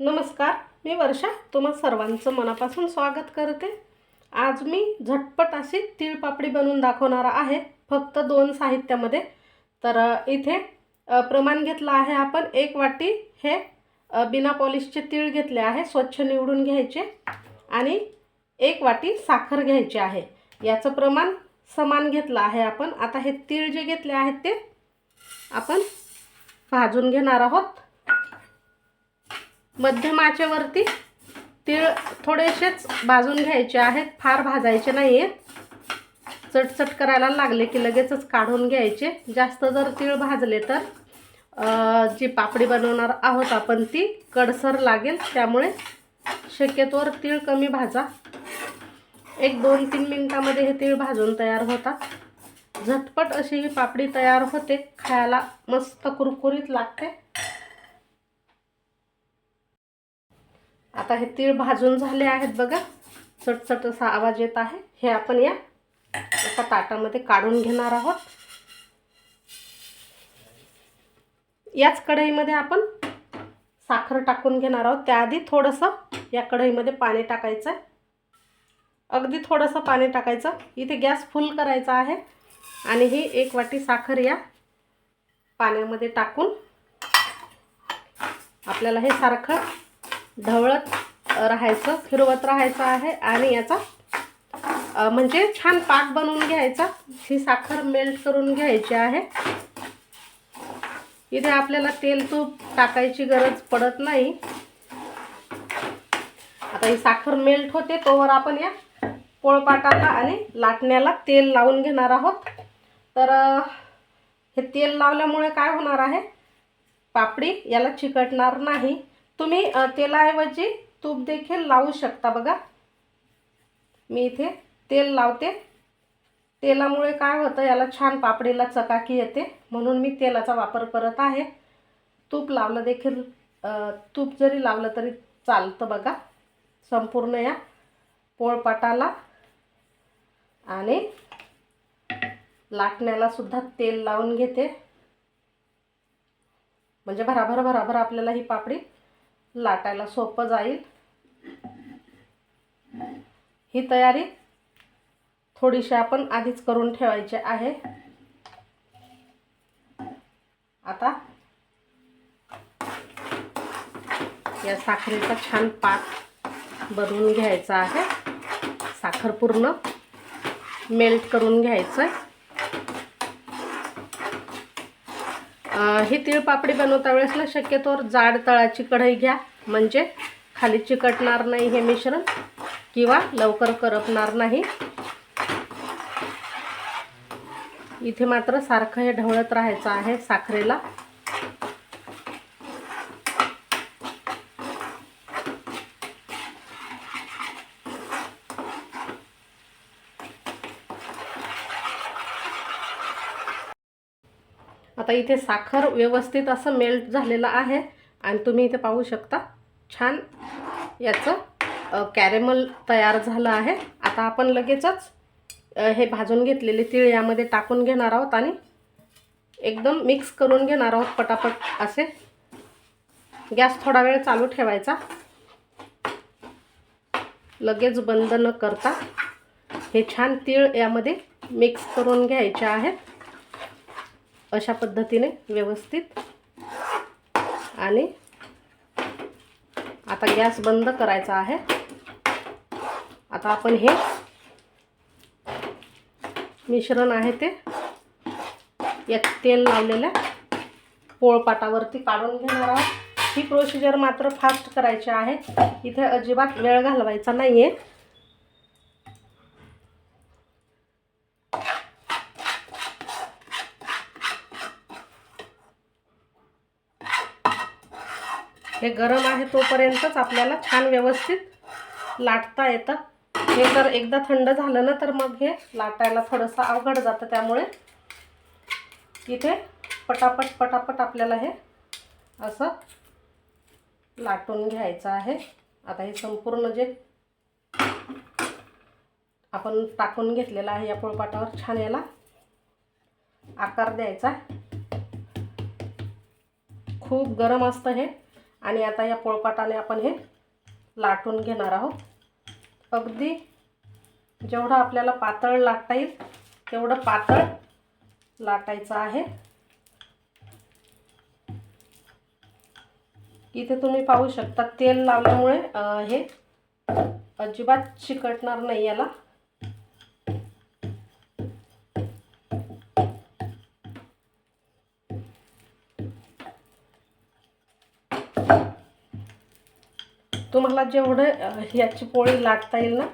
नमस्कार, मी वर्षा तुम्हा सर्वांचं मनापासून स्वागत करते। आज मी झटपट अशी तीळ पापडी बनवून दाखवणार आहे, फक्त 2 साहित्यामध्ये। तर इथे प्रमाण घेतलं आहे आपण 1 वाटी हे बिना पॉलिशचे तीळ घेतले आहे, स्वच्छ निवडून घ्यायचे आणि 1 वाटी साखर घ्यायची आहे। याचं प्रमाण समान घेतलं आहे आपण। आता हे तीळ जे घेतले आहेत ते आपण भाजून घेणार आहोत। मध्यम आचेवरती तीळ थोडेसेच भाजून घ्यायचे आहेत, फार भाजायचे नाहीये। चटचट करायला लागले की लगेचच काढून घ्यायचे। जास्त जर तीळ भाजले तर जी पापडी बनवणार आहोत आपण ती कडसर लागेल, त्यामुळे शक्यतोवर तीळ कमी भाजा। 1-2-3 मिनिटांमध्ये हे तीळ भाजून तयार होतात। झटपट अशी ही पापडी तयार होते, खायला मस्त कुरकुरीत लागते। आता हे तीळ भाजून झाले आहेत बघा, चटचट असा आवाज येत आहे। हे आपण या एका ताटामध्ये काढून घेणार आहोत। याच कढईमध्ये आपण साखर टाकून घेणार आहोत। त्याआधी थोडंसं या कढईमध्ये पाणी टाकायचं आहे, अगदी थोडंसं पाणी टाकायचं। इथे गॅस फुल करायचा आहे आणि ही 1 वाटी साखर या पाण्यामध्ये टाकून आपल्याला हे सारखं ढवळत राहायचं, फिरवत राहायचं आहे आणि याचा म्हणजे छान पाक बनवून घ्यायचा। ही साखर मेल्ट करून घ्यायची आहे। इथे आपल्याला तेल तूप टाकायची गरज पडत नाही। आता ही साखर मेल्ट होते तोवर आपण या पोळपाटाला आणि लाटण्याला तेल लावून घेणार आहोत। तर हे तेल लावल्यामुळे काय होणार आहे, पापडी याला चिकटणार नाही। तुम्ही तेलाऐवजी तूप देखील लावू शकता। बघा मी इथे तेल लावते, तेलामुळे काय होतं याला छान पापडीला चकाकी येते, म्हणून मी तेलाचा वापर करत आहे। तूप लावलं देखील तूप जरी लावलं तरी चालतं। बघा संपूर्ण या पोळपाटाला आणि लाटण्याला सुद्धा तेल लावून घेते, म्हणजे भराभर आपल्याला ही पापडी लाटायला सोपं जाईल। ही तयारी थोडीशी आपण आधीच करून ठेवायची आहे। आता या साखरेचा छान पाक बनवून घ्यायचा आहे, साखर पूर्ण मेल्ट करून घ्यायचं। ही तीळ पापडी बनवता वेळेसला शक्यतोवर जाड तळाची कढई घ्या, म्हणजे खाली चिकटणार नाही हे मिश्रण किंवा लवकर करपणार नाही। इथे मात्र सारखं हे ढवळत राहायचं आहे साखरेला। आता इथे साखर व्यवस्थित असं मेल्ट झालेलं आहे आणि तुम्ही इथे पाहू शकता छान याचं कॅरेमल तयार झालं आहे। आता आपण लगेचच हे भाजून घेतलेले तीळ यामध्ये टाकून घेणार आहोत आणि एकदम मिक्स करून घेणार आहोत पटापट असे। गॅस थोडा वेळ चालू ठेवायचा, लगेच बंद न करता हे छान तीळ यामध्ये मिक्स करून घ्यायचे आहेत, अशा पद्धतीने व्यवस्थित। आणि आता गॅस बंद करायचा आहे। आता आपण हे मिश्रण आहे ते या तेल लावलेल्या पोळपाटावरती काढून घेणार आहोत। ही प्रोसिजर मात्र फास्ट करायची आहे, इथे अजिबात वेळ घालवायचा नाहीये। हे गरम आहे तोपर्यंतच आपल्याला छान व्यवस्थित लाटता येतं। हे जर एकदा थंड झालं ना तर मग हे लाटायला थोडंसं अवघड जातं, त्यामुळे इथे पटापट आपल्याला हे असं लाटून घ्यायचं आहे। आता हे संपूर्ण जे आपण टाकून घेतलेलं आहे या पोळपाटावर छान याला आकार द्यायचा। खूप गरम असतं हे आणि आता या पोळपाटाने आपण हे लाटून घेणार आहोत. अगदी जेवढं आपल्याला पातळ लाटता येईल तेवढं पातळ लाटायचं आहे. इथे तुम्ही पाहू शकता तेल लावल्यामुळे हे अजिबात चिकटणार नाही याला. तुम्हाला जेवढं याची पोळी लाटता येईल ना,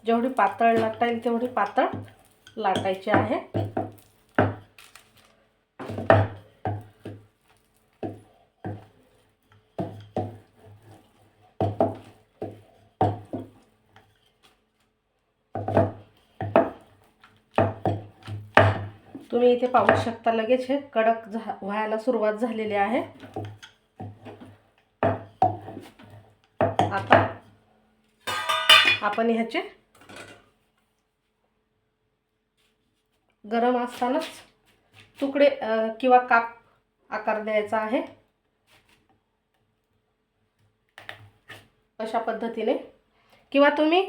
जेवढी पातळ लाटता येईल तेवढी पातळ लाटायची आहे. तुम्ही इथे पाहू शकता लगेच हे कडक व्हायला सुरुवात झालेली आहे. आता आपण ह्याचे गरम असतानाच तुकडे किंवा काप आकार द्यायचा आहे. अशा पद्धतीने, किंवा तुम्ही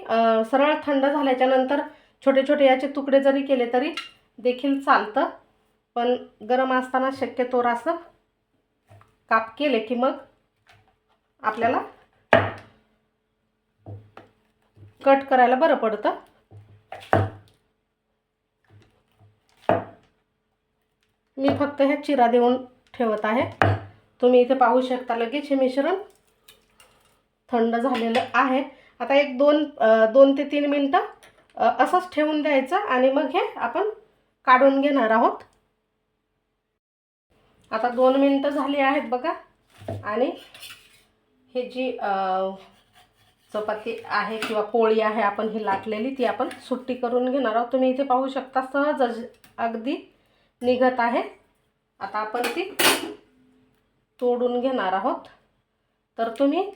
सरळ थंड झाल्याच्या नंतर छोटे छोटे याचे तुकडे जरी केले तरी देखील चालतं. पण गरम असताना शक्यतोवर असं काप केले की मग आपल्याला कट करायला बरं पडतं. मी फक्त ह्या चिरा देऊन ठेवत आहे. तुम्ही इथे पाहू शकता लगेच हे मिश्रण थंड झालेलं आहे. आता एक 2 ते 3 मिनटं असंच ठेवून द्यायचं आणि मग हे आपण काढून घेणार आहोत. आता 2 मिनटं झाली आहेत बघा. आणि हे जी चपाती आहे किंवा पोळी आहे आपण ही लाटलेली ती आपण सुट्टी करून घेणार आहोत. तुम्ही इथे पाहू शकता सहज अगदी निघत आहे. आता आपण ती तोडून घेणार आहोत. तर तुम्ही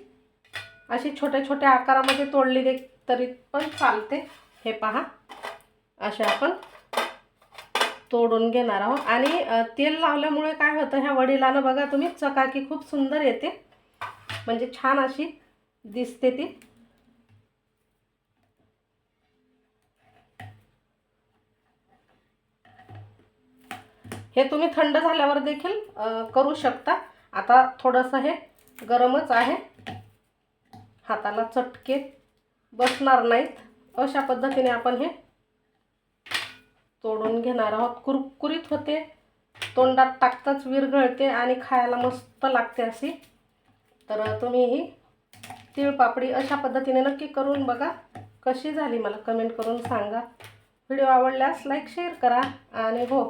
अशी छोट्या छोट्या आकारामध्ये तोडली तरी पण चालते. हे पहा, असे आपण तोडून घेणार आहोत. आणि तेल लावल्यामुळे काय होतं, ह्या वडीला ना बघा तुम्ही चकाकी खूप सुंदर येते, म्हणजे छान अशी दिसते ती. हे तुम्ही थंड झाल्यावर देखील करू शकता. आता थोडंसं हे गरमच आहे, हाताला चटके बसणार नाहीत. अशा पद्धतीने आपण हे तोडून घेणार आहोत. कुरकुरीत होते, तोंडात टाकताच विरघळते आणि खायला मस्त लागते अशी. तर तुम्ही ही तिळपापडी अशा पद्धतीने नक्की करून बघा. कशी झाली मला कमेंट करून सांगा. व्हिडिओ आवडल्यास लाईक शेअर करा. आणि हो,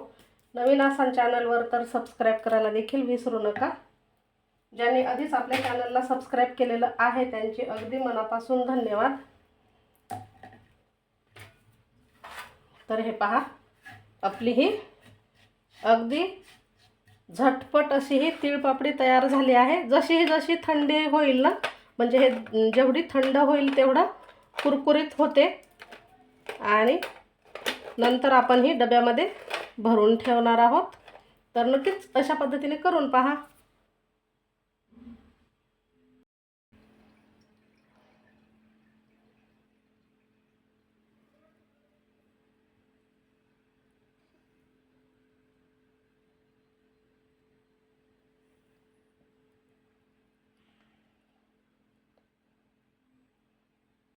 नवीन असाल चॅनलवर तर सबस्क्राईब करायला देखील विसरू नका. ज्यांनी आधीच आपल्या चॅनलला सबस्क्राईब केलेलं आहे त्यांचे अगदी मनापासून धन्यवाद. तर हे पहा, आपली ही अगदी झटपट अशी ही तिळपापडी तयार झाली आहे. जशी थंडी होईल ना, म्हणजे हे जेवढी थंड होईल तेवढं कुरकुरीत होते. आणि नंतर आपण ही डब्यामध्ये भरून ठेवणार आहोत. तर नक्कीच अशा पद्धतीने करून पहा.